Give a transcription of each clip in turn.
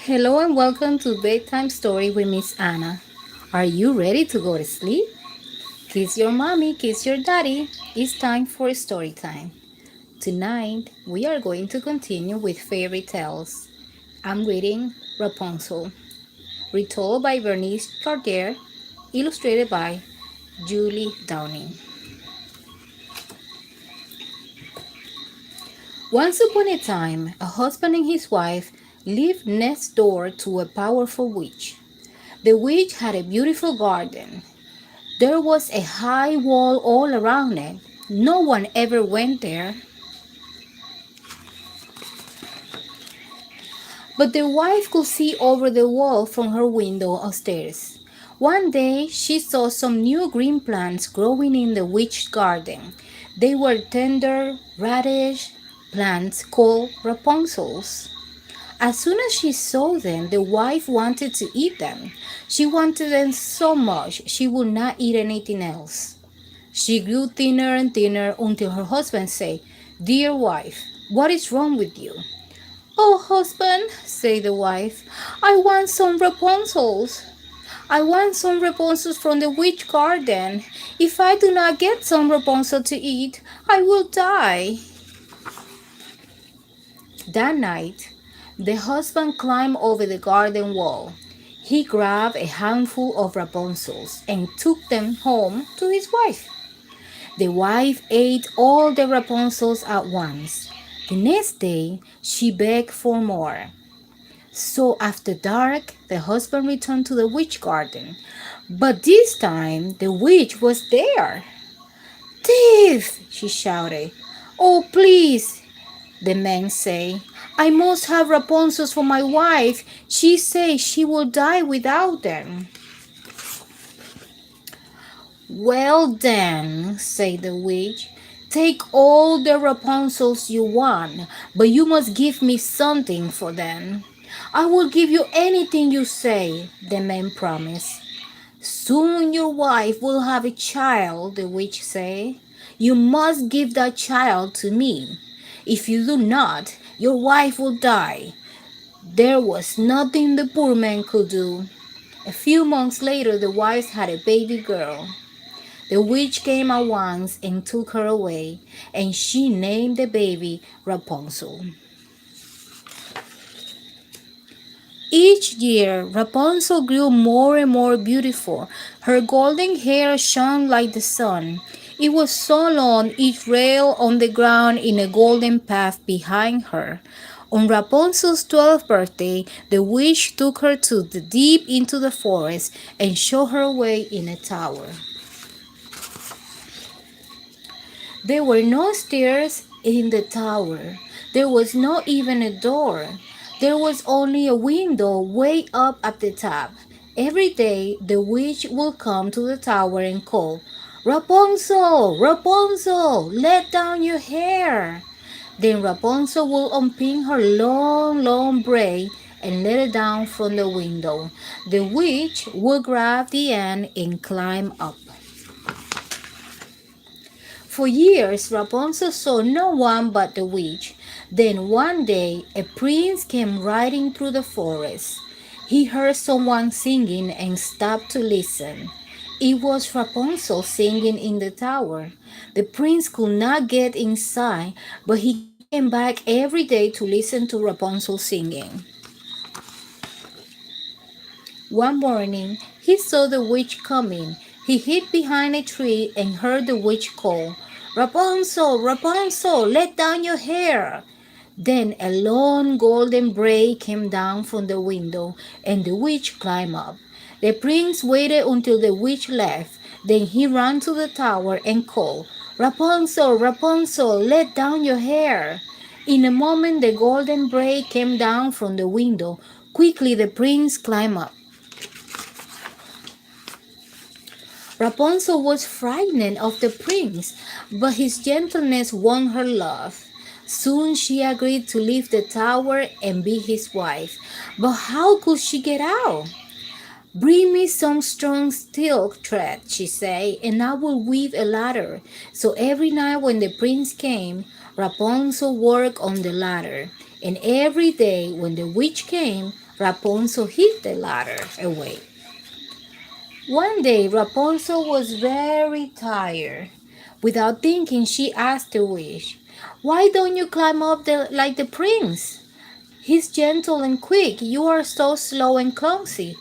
Hello and welcome to Bedtime Story with Miss Anna. Are you ready to go to sleep? Kiss your mommy, kiss your daddy. It's time for story time. Tonight, we are going to continue with fairy tales. I'm reading Rapunzel, retold by Bernice Cartier, illustrated by Julie Downing. Once upon a time, a husband and his wife lived next door to a powerful witch. The witch had a beautiful garden. There was a high wall all around it. No one ever went there. But the wife could see over the wall from her window upstairs. One day she saw some new green plants growing in the witch's garden. They were tender, radish plants called Rapunzels. As soon as she saw them, the wife wanted to eat them. She wanted them so much she would not eat anything else. She grew thinner and thinner until her husband said, "Dear wife, what is wrong with you?" "Oh, husband," said the wife, "I want some Rapunzels. I want some Rapunzels from the witch garden. If I do not get some Rapunzel to eat, I will die." That night, the husband climbed over the garden wall. He grabbed a handful of Rapunzels and took them home to his wife. The wife ate all the Rapunzels at once. The next day, she begged for more. So after dark, the husband returned to the witch garden. But this time, the witch was there. "Thief!" she shouted. "Oh, please," the man said. "I must have Rapunzels for my wife. She says she will die without them." "Well then," said the witch, "take all the Rapunzels you want, but you must give me something for them." "I will give you anything you say," the man promised. "Soon your wife will have a child," the witch said. "You must give that child to me. If you do not, your wife will die." There was nothing the poor man could do. A few months later, the wife had a baby girl. The witch came at once and took her away, and she named the baby Rapunzel. Each year, Rapunzel grew more and more beautiful. Her golden hair shone like the sun. It was so long it trailed on the ground in a golden path behind her. On Rapunzel's 12th birthday, the witch took her to the deep into the forest and showed her way in a tower. There were no stairs in the tower. There was not even a door. There was only a window way up at the top. Every day the witch would come to the tower and call, "Rapunzel, Rapunzel, let down your hair." Then Rapunzel would unpin her long, long braid and let it down from the window. The witch would grab the end and climb up. For years, Rapunzel saw no one but the witch. Then one day, a prince came riding through the forest. He heard someone singing and stopped to listen. It was Rapunzel singing in the tower. The prince could not get inside, but he came back every day to listen to Rapunzel singing. One morning, he saw the witch coming. He hid behind a tree and heard the witch call, "Rapunzel, Rapunzel, let down your hair." Then a long golden braid came down from the window, and the witch climbed up. The prince waited until the witch left. Then he ran to the tower and called, "Rapunzel, Rapunzel, let down your hair." In a moment, the golden braid came down from the window. Quickly, the prince climbed up. Rapunzel was frightened of the prince, but his gentleness won her love. Soon she agreed to leave the tower and be his wife. But how could she get out? "Bring me some strong silk thread," she said, "and I will weave a ladder." So every night when the prince came, Rapunzel worked on the ladder. And every day when the witch came, Rapunzel hid the ladder away. One day, Rapunzel was very tired. Without thinking, she asked the wish, "Why don't you climb up like the prince? He's gentle and quick. You are so slow and clumsy."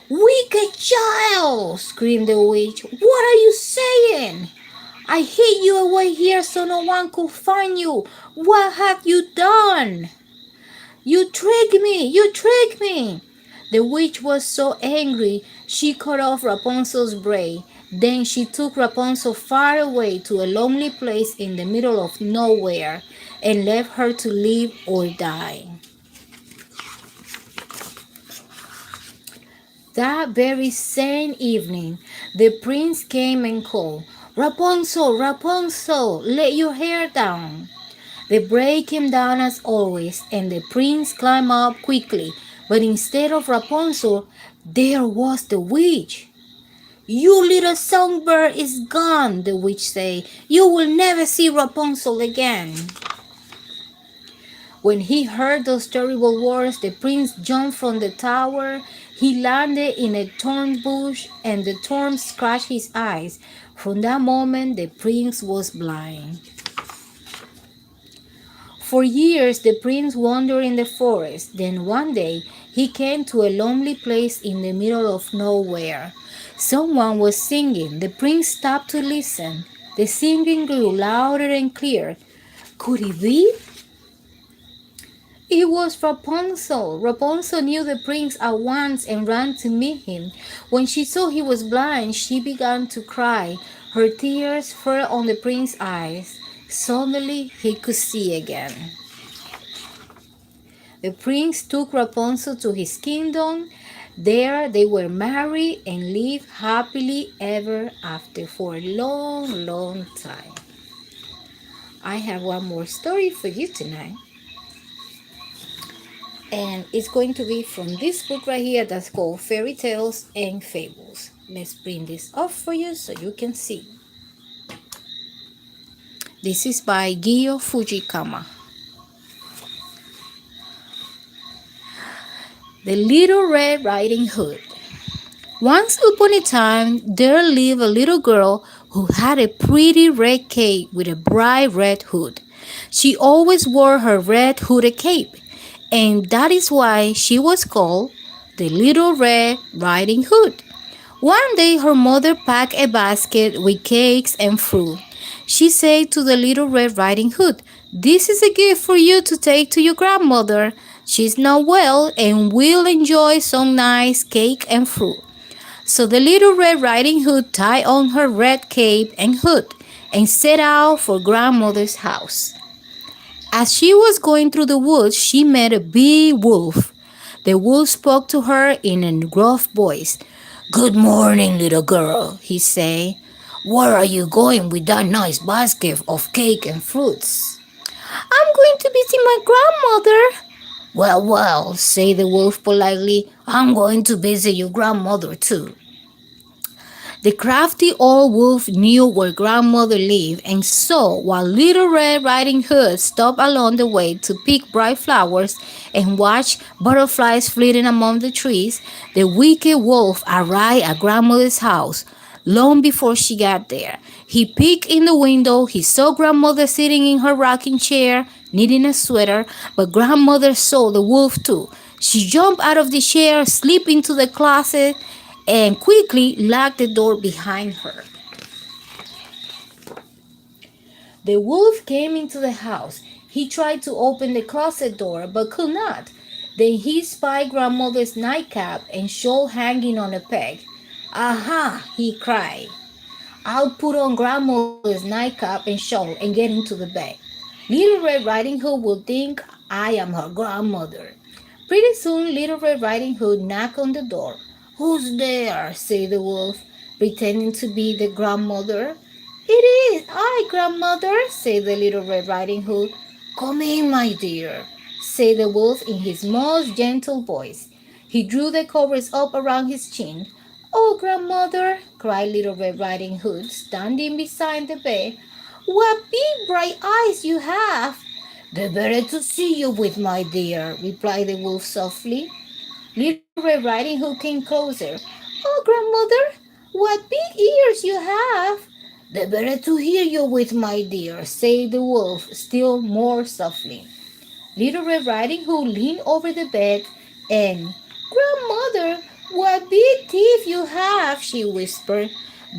"Wicked child!" screamed the witch. "What are you saying? I hid you away here so no one could find you. What have you done? You tricked me! You tricked me!" The witch was so angry she cut off Rapunzel's braid. Then she took Rapunzel far away to a lonely place in the middle of nowhere and left her to live or die. That very same evening, the prince came and called, "Rapunzel, Rapunzel, let your hair down." The braid came down as always, and the prince climbed up quickly. But instead of Rapunzel, there was the witch. "You little songbird is gone," the witch said. "You will never see Rapunzel again." When he heard those terrible words, the prince jumped from the tower. He landed in a thorn bush, and the thorns scratched his eyes. From that moment, the prince was blind. For years, the prince wandered in the forest. Then one day, he came to a lonely place in the middle of nowhere. Someone was singing. The prince stopped to listen. The singing grew louder and clearer. Could it be? It was Rapunzel. Rapunzel knew the prince at once and ran to meet him. When she saw he was blind, she began to cry. Her tears fell on the prince's eyes. Suddenly, he could see again. The prince took Rapunzel to his kingdom. There they were married and lived happily ever after for a long, long time. I have one more story for you tonight. And it's going to be from this book right here that's called Fairy Tales and Fables. Let's bring this up for you so you can see. This is by Gyo Fujikama. The Little Red Riding Hood. Once upon a time, there lived a little girl who had a pretty red cape with a bright red hood. She always wore her red hooded cape, and that is why she was called the Little Red Riding Hood. One day, her mother packed a basket with cakes and fruit. She said to the Little Red Riding Hood, "This is a gift for you to take to your grandmother. She's not well and will enjoy some nice cake and fruit." So the Little Red Riding Hood tied on her red cape and hood and set out for grandmother's house. As she was going through the woods, she met a big wolf. The wolf spoke to her in a gruff voice. "Good morning, little girl," he said. "Where are you going with that nice basket of cake and fruits?" "I'm going to visit my grandmother." "Well, well," said the wolf politely, "I'm going to visit your grandmother too." The crafty old wolf knew where grandmother lived, and so while Little Red Riding Hood stopped along the way to pick bright flowers and watch butterflies flitting among the trees, the wicked wolf arrived at grandmother's house. Long before she got there, he peeked in the window. He saw grandmother sitting in her rocking chair, knitting a sweater, but grandmother saw the wolf too. She jumped out of the chair, slipped into the closet, and quickly locked the door behind her. The wolf came into the house. He tried to open the closet door but could not. Then he spied grandmother's nightcap and shawl hanging on a peg. "Aha!" he cried. "I'll put on grandmother's nightcap and shawl and get into the bed. Little Red Riding Hood will think I am her grandmother." Pretty soon, Little Red Riding Hood knocked on the door. "Who's there?" said the wolf, pretending to be the grandmother. "It is I, grandmother," said the Little Red Riding Hood. "Come in, my dear," said the wolf in his most gentle voice. He drew the covers up around his chin. "Oh, grandmother," cried Little Red Riding Hood, standing beside the bed. "What big bright eyes you have!" "The better to see you with, my dear," replied the wolf softly. Little Red Riding Hood came closer. Oh, grandmother, what big ears you have! The better to hear you with, my dear, said the wolf, still more softly. Little Red Riding Hood leaned over the bed and, grandmother, what big teeth you have, she whispered.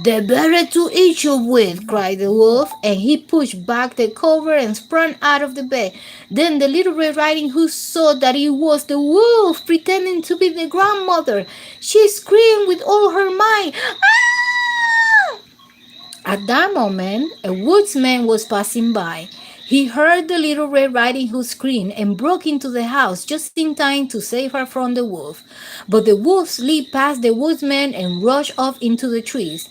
The better to eat you with, cried the wolf, and he pushed back the cover and sprang out of the bed. Then the Little Red Riding Hood saw that it was the wolf pretending to be the grandmother. She screamed with all her might. Ah! At that moment, a woodsman was passing by. He heard the Little Red Riding Hood scream and broke into the house just in time to save her from the wolf. But the wolf slipped past the woodsman and rushed off into the trees.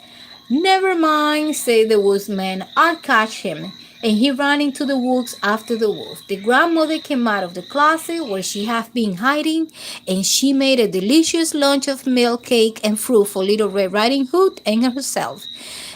Never mind, said the woodsman, I'll catch him. And he ran into the woods after the wolf. The grandmother came out of the closet where she had been hiding, and she made a delicious lunch of milk cake and fruit for Little Red Riding Hood and herself.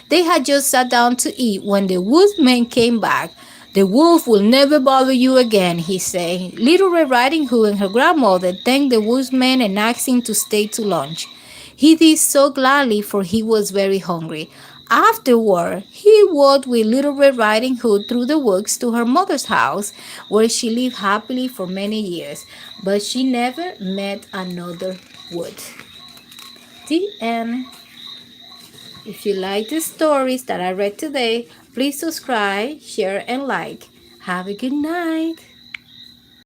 They had just sat down to eat when the woodsman came back. The wolf will never bother you again, he said. Little Red Riding Hood and her grandmother thanked the woodsman and asked him to stay to lunch. He did so gladly, for he was very hungry. Afterward, he walked with Little Red Riding Hood through the woods to her mother's house, where she lived happily for many years. But she never met another wood. The end. If you like the stories that I read today, please subscribe, share, and like. Have a good night.